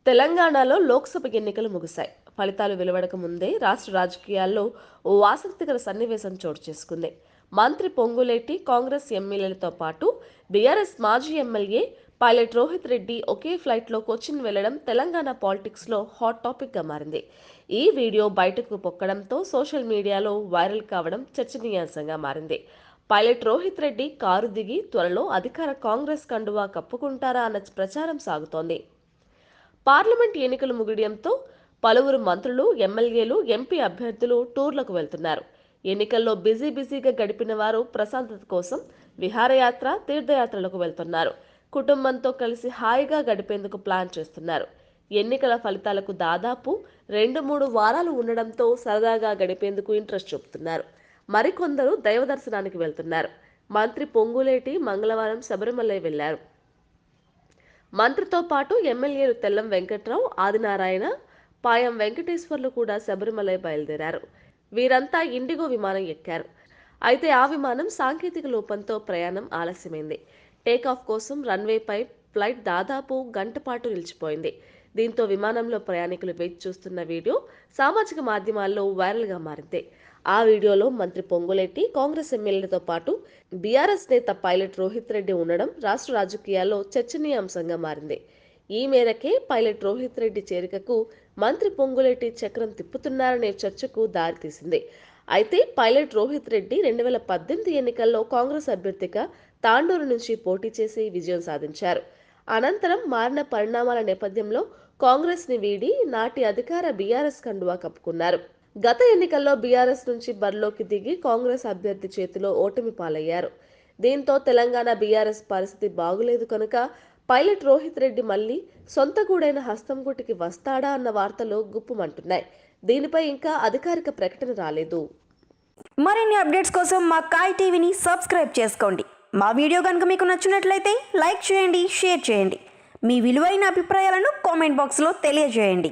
తెలంగాణలో లోక్సభ ఎన్నికలు ముగిశాయి. ఫలితాలు వెలువడక ముందే రాష్ట్ర రాజకీయాల్లో ఓ ఆసక్తికర సన్నివేశం చోటు చేసుకుంది. మంత్రి పొంగులేటి, కాంగ్రెస్ ఎమ్మెల్యేలతో పాటు బీఆర్ఎస్ మాజీ ఎమ్మెల్యే పైలట్ రోహిత్ రెడ్డి ఒకే ఫ్లైట్లో కొచ్చిన్ వెళ్లడం తెలంగాణ పాలిటిక్స్లో హాట్ టాపిక్గా మారింది. ఈ వీడియో బయటకు పొక్కడంతో సోషల్ మీడియాలో వైరల్ కావడం చర్చనీయాంశంగా మారింది. పైలట్ రోహిత్ రెడ్డి కారు దిగి త్వరలో అధికార కాంగ్రెస్ కండువా కప్పుకుంటారా అన్న ప్రచారం సాగుతోంది. పార్లమెంట్ ఎన్నికలు ముగియడంతో పలువురు మంత్రులు, ఎమ్మెల్యేలు, ఎంపీ అభ్యర్థులు టూర్లకు వెళ్తున్నారు. ఎన్నికల్లో బిజీగా గడిపిన వారు ప్రశాంతత కోసం విహారయాత్ర, తీర్థయాత్రలకు వెళ్తున్నారు. కుటుంబంతో కలిసి హాయిగా గడిపేందుకు ప్లాన్ చేస్తున్నారు. ఎన్నికల ఫలితాలకు దాదాపు 2-3 వారాలు ఉండడంతో సరదాగా గడిపేందుకు ఇంట్రెస్ట్ చూపుతున్నారు. మరికొందరు దైవ దర్శనానికి వెళ్తున్నారు. మంత్రి పొంగులేటి మంగళవారం శబరిమలై వెళ్లారు. మంత్రితో పాటు ఎమ్మెల్యేలు తెల్లం వెంకట్రావు, ఆదినారాయణ, పాయం వెంకటేశ్వర్లు కూడా శబరిమలై బయలుదేరారు. వీరంతా ఇండిగో విమానం ఎక్కారు. అయితే ఆ విమానం సాంకేతిక లోపంతో ప్రయాణం ఆలస్యమైంది. టేకాఫ్ కోసం రన్వేపై ఫ్లైట్ దాదాపు గంట పాటు నిలిచిపోయింది. దీంతో విమానంలో ప్రయాణికులు వేచి చూస్తున్న వీడియో సామాజిక మాధ్యమాల్లో వైరల్గా మారింది. ఆ వీడియోలో మంత్రి పొంగులేటి, కాంగ్రెస్ ఎమ్మెల్యేలతో పాటు బీఆర్ఎస్ నేత పైలట్ రోహిత్ రెడ్డి ఉండడం రాష్ట్ర రాజకీయాల్లో చర్చనీయాంశంగా మారింది. ఈ మేరకే పైలట్ రోహిత్ రెడ్డి చేరికకు మంత్రి పొంగులేటి చక్రం తిప్పుతున్నారనే చర్చకు దారితీసింది. అయితే పైలట్ రోహిత్ రెడ్డి 2018 ఎన్నికల్లో కాంగ్రెస్ అభ్యర్థిగా తాండూరు నుంచి పోటీ చేసి విజయం సాధించారు. అనంతరం మారిన పరిణామాల నేపథ్యంలో కాంగ్రెస్ ని వీడి నాటి అధికార బీఆర్ఎస్ కండువా కప్పుకున్నారు. గత ఎన్నికల్లో బీఆర్ఎస్ నుంచి బరిలోకి దిగి కాంగ్రెస్ అభ్యర్థి చేతిలో ఓటమి పాలయ్యారు. దీంతో తెలంగాణ బీఆర్ఎస్ పరిస్థితి బాగులేదు కనుక పైలట్ రోహిత్ రెడ్డి మళ్లీ సొంత గూడైన హస్తంగూటికి వస్తాడా అన్న వార్తలు గుప్పుమంటున్నాయి. దీనిపై ఇంకా అధికారిక ప్రకటన రాలేదు. మరిన్ని అప్డేట్స్ కోసం మా కాయ్ టీవీని సబ్స్క్రైబ్ చేసుకోండి. మా వీడియో కనుక మీకు నచ్చినట్లయితే లైక్ చేయండి, షేర్ చేయండి. మీ విలువైన అభిప్రాయాలను కామెంట్ బాక్స్లో తెలియజేయండి.